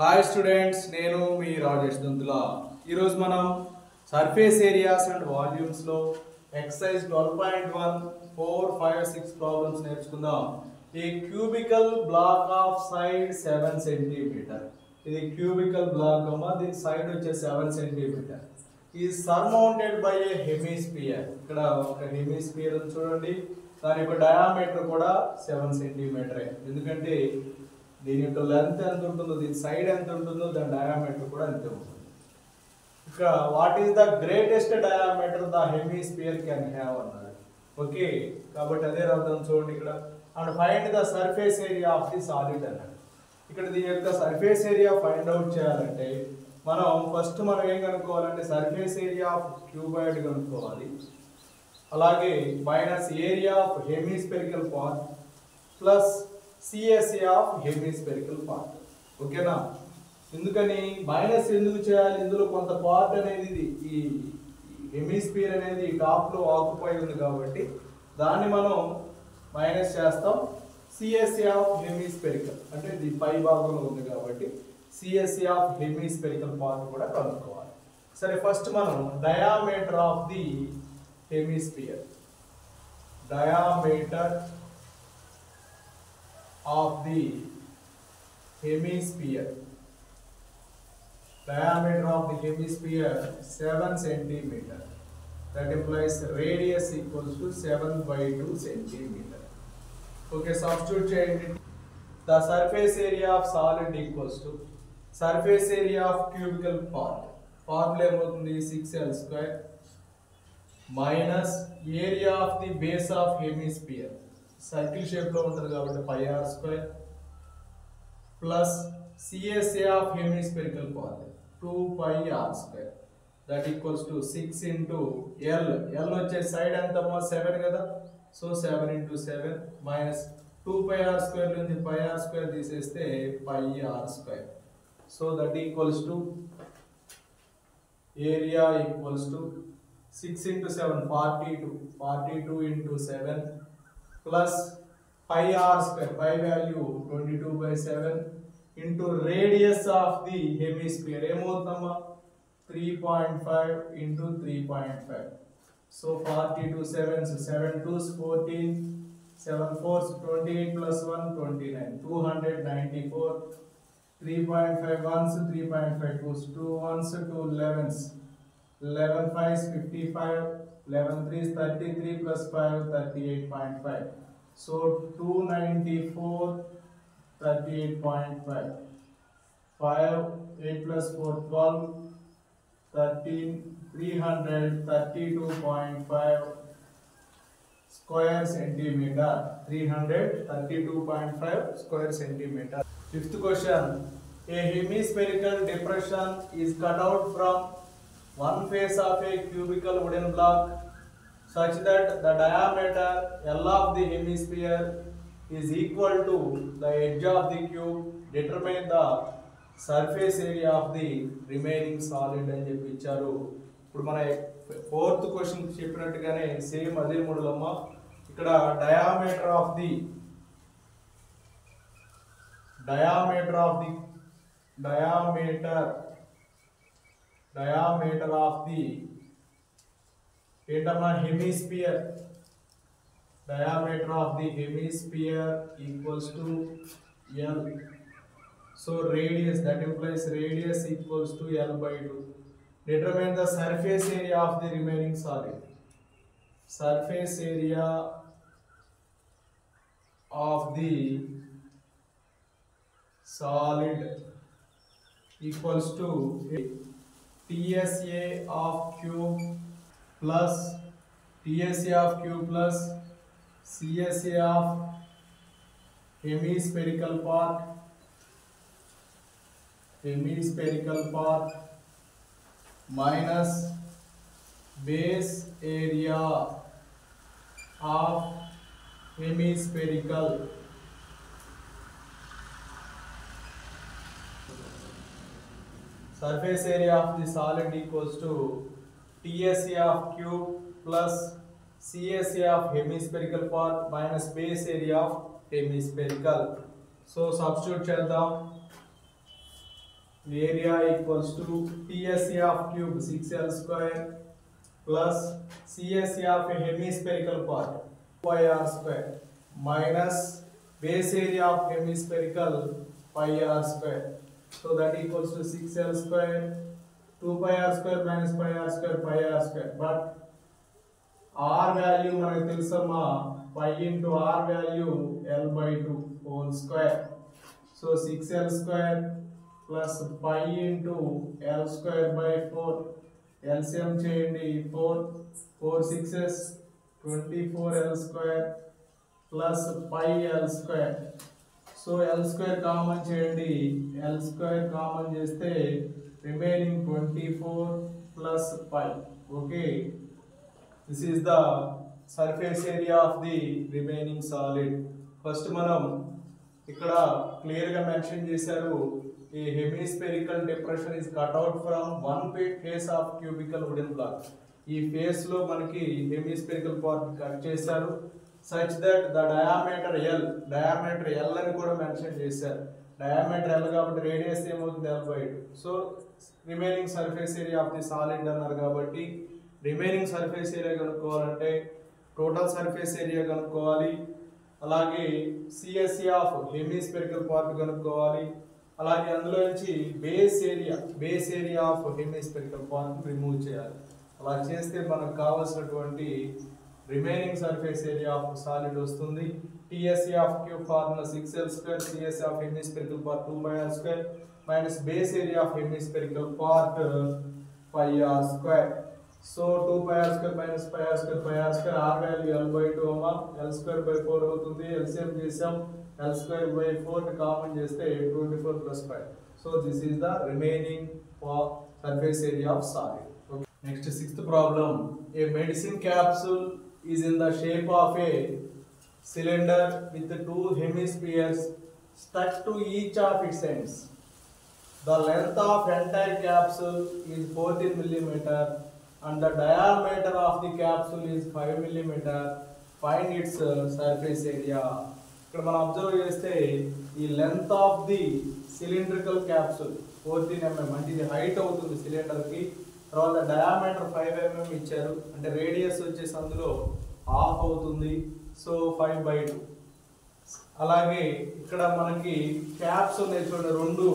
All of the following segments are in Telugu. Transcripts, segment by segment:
హాయ్ స్టూడెంట్స్, నేను మీ రాజేష్ దంతుల. ఈరోజు మనం సర్ఫేస్ ఏరియాస్ అండ్ వాల్యూమ్స్లో ఎక్సర్సైజ్ 12.1 4, 5, 6 ప్రాబ్లమ్స్ నేర్చుకుందాం. ఈ cubical block of side 7 centimetre. ఇది క్యూబికల్ బ్లాక్ అమ్మా, దీని సైడ్ వచ్చే 7 సెంటీమీటర్. ఈ సర్మౌంటెడ్ బై ఏ హెమిస్పియర్. ఇక్కడ ఒక హెమిస్పియర్ చూడండి, దాని యొక్క డయామీటర్ కూడా 7 సెంటీమీటరే. ఎందుకంటే దీని యొక్క లెంత్ ఎంత ఉంటుందో, దీని సైడ్ ఎంత ఉంటుందో, దాని డయామీటర్ కూడా అంతే ఉంటుంది. ఇక్కడ what is the greatest diameter the hemisphere can have అన్నాడు. ఓకే, కాబట్టి అదే రాద్దాం చూడండి ఇక్కడ. And find the surface area of the solid అన్నాడు. ఇక్కడ దీని యొక్క సర్ఫేస్ ఏరియా ఫైండ్ అవుట్ చేయాలంటే మనం ఏం కనుక్కోవాలంటే సర్ఫేస్ ఏరియా ఆఫ్ క్యూబాయిడ్ కనుక్కోవాలి. అలాగే minus area of hemispherical part plus CSA of hemispherical part. ఓకేనా? ఎందుకని మైనస్ ఎందుకు చేయాలి? ఇందులో కొంత పార్ట్ అనేది ఈ హెమిస్పియర్ అనేది టాప్ లో ఆక్యుపై ఉంది కాబట్టి దాన్ని మనం మైనస్ చేస్తాం. CSA ఆఫ్ హెమిస్పెరికల్ అంటే ఇది పై భాగంలో ఉంది కాబట్టి CSA ఆఫ్ హెమిస్పెరికల్ పార్ట్ కూడా కనుక్కోవాలి. సరే, ఫస్ట్ మనం diameter of the hemisphere, diameter of the hemisphere, diameter of the hemisphere 7 centimeter. That implies radius equals to 7/2 centimeter. Okay, substitute change. The surface area of solid equals to surface area of cubical part. Formula ఏమవుతుంది? 6L square minus area of the base of hemisphere. Circle shape లో ఉంటుంది కాబట్టి πr square plus CSA of hemispherical part 2πr square. That equals to 6 into L. L వచ్చే సైడ్ ఎంతమో 7 కదా, so 7 into 7 minus 2πr square నుంచి πr స్క్వేర్ తీసేస్తే πr square. So that equals to area equals to 6 into 7 42 into 7 plus pi r square, pi value 22/7 into radius of the hemisphere ఏమవుతుందమ్మా 3.5 into 3.5. so 42 7s 7 2s 14 7 4s 28 plus 1 29 294 3.5 1s 3.5 2s 2 1s 2 11s 11 5s 55 11 3s 33 plus 5 38.5. So 294 38.5. 5 8 plus 4 12 13 332.5 square centimeter. 332.5 square centimeter. Fifth question. A hemispherical depression is cut out from one face of a cubical wooden block such that the diameter L of the hemisphere is equal to the edge of the cube. Determine the surface area of the remaining solid అని చెప్పి ఇచ్చారు. ఇప్పుడు మన ఫోర్త్ క్వశ్చన్ చెప్పినట్టుగానే సేమ్ అదే మోడల్ అమ్మా. ఇక్కడ diameter of the ఏంటమ్మా hemisphere. diameter of the hemisphere equals to L. so radius, that implies radius equals to L/2. Determine the surface area of the remaining solid. Surface area of the solid equals to TSA of cube plus TSA of cube plus CSA of hemispherical part minus base area of hemispherical. Surface area of the solid equals to TSA of cube plus CSA of hemispherical part minus base area of hemispherical. So substitute చేద్దాం. area equals to TSA of cube 6L square plus CSA of a hemispherical part 2πr square minus base area of hemispherical pi r square. So that equals to 6L square 2πr square minus pi r square pi r square. But r value మనకు తెలుసమ్మా pi into r value L by 2 whole square. So 6L square plus pi into L square by 4. LCM చేయండి 4 6s 24L square plus pi L square. So L square common చేయండి L square కామన్ చేస్తే remaining 24 plus pi. Okay, this is the surface area of the remaining solid. First మనం ఇక్కడ క్లియర్ గా మెన్షన్ చేశారు a hemispherical depression is cut out from one face of cubical wooden block. ఈ ఫేస్ లో మనకి hemispherical part కట్ చేశారు such that the diameter L అని కూడా మెన్షన్ చేశారు. diameter L కాబట్టి రేడియస్ ఏమవుతుంది L by 2. So remaining surface area of the solid అన్నారు కాబట్టి రిమైనింగ్ సర్ఫేస్ ఏరియా కనుక్కోవాలంటే టోటల్ సర్ఫేస్ ఏరియా కనుక్కోవాలి, అలాగే సిఎస్ఏ ఆఫ్ హెమిస్పెరికల్ పార్ట్ కనుక్కోవాలి, అలాగే అందులో నుంచి base area of hemispherical part remove చేయాలి. అలా చేస్తే మనకు కావాల్సినటువంటి remaining surface area of solid వస్తుంది. TSA of cube formula 6L square, CSA of hemispherical part 2πr square minus base area of hemispherical part pi r square. So 2πr square minus pi r square r value L by 2 అమ్మా L square by 4 అవుతుంది. LCM చేసాం L square by 4 కామన్ చేస్తే 24 plus 5. So this is the remaining surface area of solid. Okay. Next sixth problem. A medicine capsule is in the shape of a cylinder with two hemispheres stuck to each of its ends. The length of entire capsule is 14 millimeter and the diameter of the capsule is 5 millimeter. Find its surface area. ఇక్కడ మనం అబ్జర్వ్ చేస్తే ఈ length of the cylindrical capsule 14 mm అంటే ఇది హైట్ అవుతుంది సిలిండర్ కి. తర్వాత డయామీటర్ 5 mm ఇచ్చారు, అంటే రేడియస్ వచ్చేసి అందులో హాఫ్ అవుతుంది. సో 5/2. అలాగే ఇక్కడ మనకి క్యాప్స్ ఉన్నాయి చూడండి, రెండు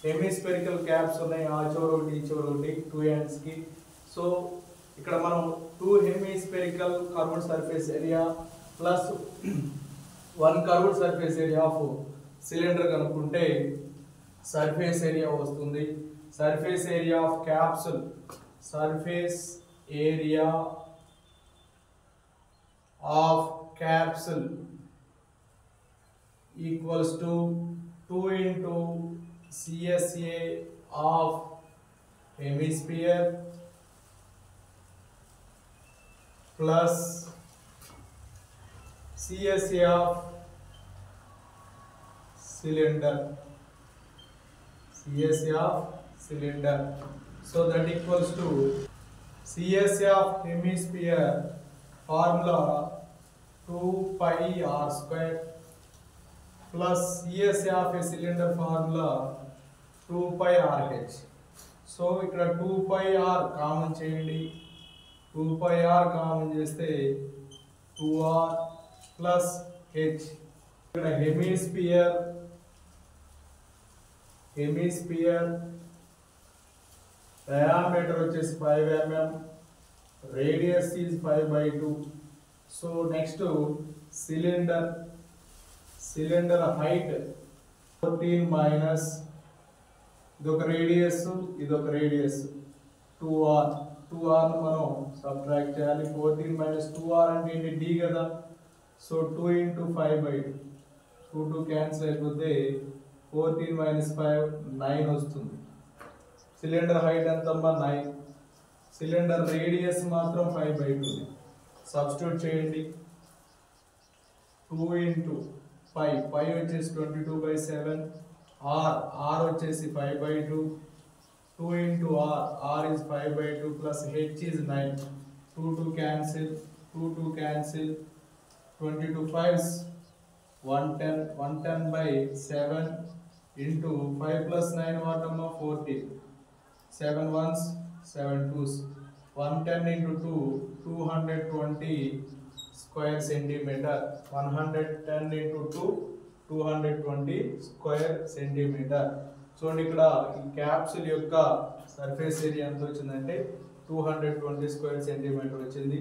హెమిస్పెరికల్ క్యాప్స్ ఉన్నాయి, ఆ చివర ఒకటి ఈ చివర ఒకటి 2 ends కి. సో ఇక్కడ మనం 2 hemispherical curved surface area plus 1 curved surface area of cylinder కనుక్కుంటే సర్ఫేస్ ఏరియా వస్తుంది. Surface area of capsule equals to 2 into CSA of hemisphere plus CSA of cylinder. So that equals to CSA of hemisphere formula 2πr square plus CSA of a cylinder formula 2πrh. So ఇక్కడ 2πr కామన్ చేయండి, 2πr కామన్ చేస్తే 2r ప్లస్ h. ఇక్కడ హెమిస్పియర్ డయామీటర్ వచ్చేసి 5 mm, radius is 5/2. So next cylinder height 14 minus ఇదొక రేడియస్ 2r మనం సబ్ట్రాక్ట్ చేయాలి. 14 మైనస్ 2r అంటే ఏంటి, d కదా. సో 2 into 5/2, 2 క్యాన్సిల్ అయిపోతే 14 minus 5 9 వస్తుంది. సిలిండర్ హైట్ ఎంతమ్మా 9, సిలిండర్ రేడియస్ మాత్రం 5/2. సబ్స్టిట్యూట్ చేయండి. 2 into 5 వచ్చేసి 22/7, r వచ్చేసి 5/2, 2 into r is 5/2 plus h is 9, 2 cancel, 22 5s 110/7 into 5 plus 9 what number 14, 7 ones 7 twos, 110 into 2 220 square centimeter, 110 into 2 220 square centimeter. చూడండి ఇక్కడ ఈ క్యాప్సూల్ యొక్క సర్ఫేస్ ఏరియా ఎంత వచ్చిందంటే 220 స్క్వేర్ సెంటీమీటర్ వచ్చింది.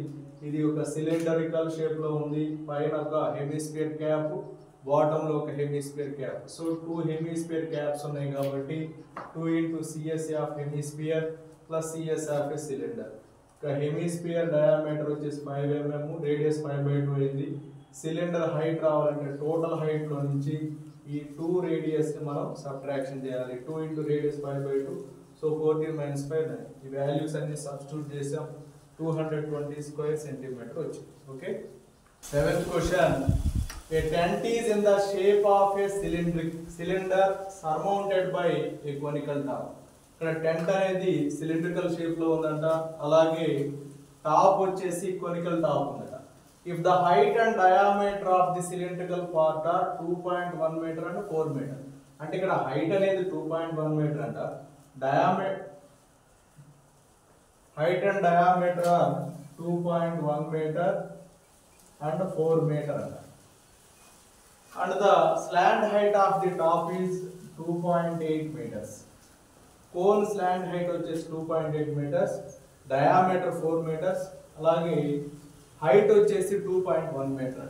ఇది ఒక సిలిండరికల్ షేప్ లో ఉంది. పైన ఒక హెమిస్ఫియర్ క్యాప్, బాటమ్ లో ఒక hemisphere cap. So 2 hemisphere caps ఉన్నాయి కాబట్టి 2 into CSA of hemisphere plus CSA of a cylinder. ఇక హెమిస్ఫియర్ డయామీటర్ వచ్చేసి 5 mm, రేడియస్ 5/2 అయింది. సిలిండర్ హైట్ రావాలంటే టోటల్ హైట్ లో నుంచి ఈ 2 రేడియస్ ని మనం సబ్ట్రాక్షన్ చేయాలి. 2 into రేడియస్ 5/2, సో 14 minus 5 9. ఈ వాల్యూస్ అన్ని సబ్స్టిట్యూట్ చేసాం. 220 స్క్వేర్ సెంటీమీటర్ వచ్చింది. Okay. 7th question. A tent is in the shape of a cylinder surmounted by a conical top. ఇక్కడ టెంట్ అనేది సిలిండ్రికల్ షేప్ లో ఉందంట, అలాగే టాప్ వచ్చేసి కొనికల్ టాప్ ఉందట. If the height and diameter of the cylindrical part are 2.1 meter and 4 meter. అంటే ఇక్కడ హైట్ అనేది 2.1 meter అంట, height and diameter are 2.1 meter and 4 meter అంట. And the slant height of the top is 2.8 meters. Cone slant height వచ్చేసి 2.8 meters, diameter 4 meters, అలాగే height వచ్చేసి 2.1 meter.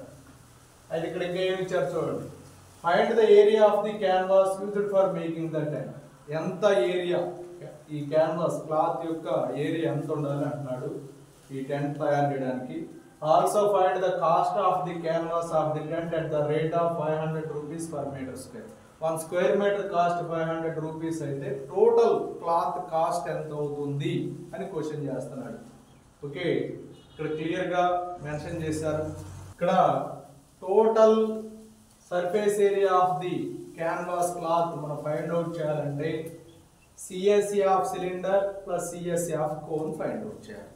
అయితే ఇక్కడ ఇంకా ఏమి ఇచ్చారు చూడండి. Find the area of the canvas used for making the tent. ఎంత ఏరియా, ఈ క్యాన్వాస్ క్లాత్ యొక్క ఏరియా ఎంత ఉండాలి అంటున్నాడు ఈ టెంట్ తయారు చేయడానికి. Also find the cost of the canvas of the tent at the rate of 500 rupees per meter square. 1 square meter cost 500 rupees అయితే టోటల్ క్లాత్ కాస్ట్ ఎంత అవుతుంది అని క్వశ్చన్ చేస్తున్నాడు. ఓకే, ఇక్కడ క్లియర్ గా మెన్షన్ చేశారు. ఇక్కడ total surface area of the canvas cloth మనం ఫైండ్ అవుట్ చేయాలంటే CSA of cylinder plus CSA of cone find out చేయాలి.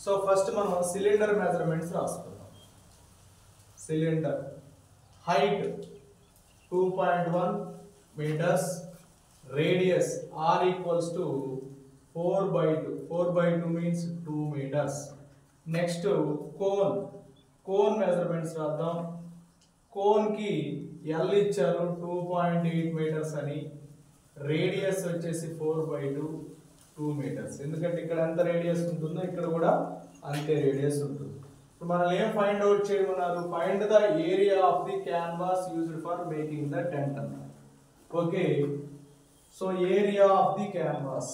సో ఫస్ట్ మనం సిలిండర్ మెజర్మెంట్స్ రాసుకుందాం. Cylinder height 2.1 meters, radius r equals to 4/2. 4/2 means 2 meters. Next cone measurements రాద్దాం. కోన్ కి L ఇచ్చారు 2.8 meters అని, రేడియస్ వచ్చేసి 4/2 2 meters. ఎందుకంటే ఇక్కడ ఎంత రేడియస్ ఉంటుందో ఇక్కడ కూడా అంతే రేడియస్ ఉంటుంది. ఇప్పుడు మనం ఏం ఫైండ్ అవుట్ చేయమన్నారు? Find the area of the canvas used for making the tent అన్నారు. Okay, so area of the canvas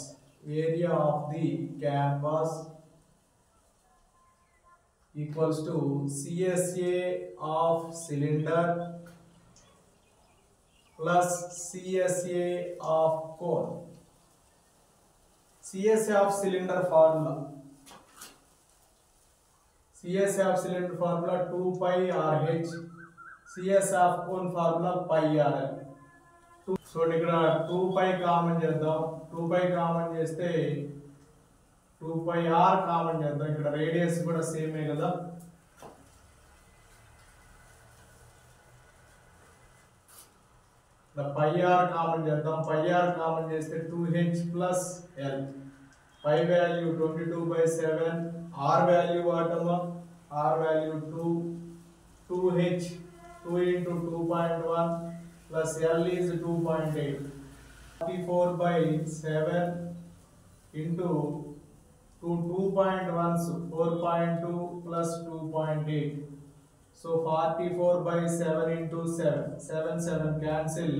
equals to CSA of cylinder plus CSA of cone. CSA of cylinder formula 2πRH, CSA of cone formula πRL. So ఇక్కడ 2π కామన్ చేద్దాం. 2π కామన్ చేస్తే 2πR కామన్ చేద్దాం. ఇక్కడ రేడియస్ కూడా సేమే కదా. πR కామన్ చేద్దాం. πR కామన్ చేస్తే 2H plus L. π value 22/7, R value వాటమా, R value 2, 2H 2 into 2.1 plus L is 2.8. 44/7 into 2.1s 4.2 plus 2.8. So 44/7 into 7, 7 cancel,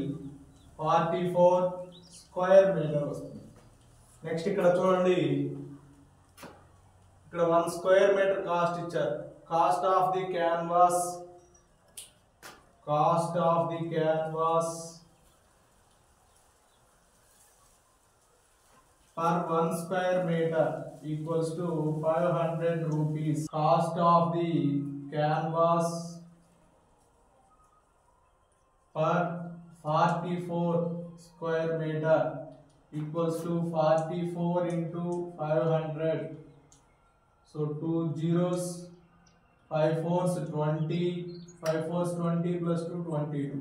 44 square meter వస్తుంది. నెక్స్ట్ ఇక్కడ చూడండి, ఇక్కడ 1 square meter కాస్ట్ ఇచ్చారు. Cost of the canvas per 1 square meter equals to 500 rupees. Cost of the canvas per 44 square meter equals to 44 into 500. So 2 zeros, 5 fours 20, 5 fours 20 plus 2 22.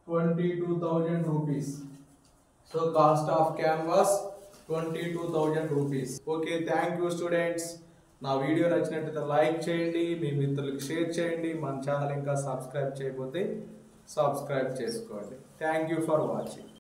22,000 rupees. So cost of canvas 22,000 rupees. Okay, thank you students. నా వీడియో నచ్చినట్లయితే లైక్ చేయండి, మీ మిత్రులకు షేర్ చేయండి, మన ఛానల్ ఇంకా సబ్స్క్రైబ్ చేయకపోతే సబ్స్క్రైబ్ చేసుకోండి. Thank you for watching.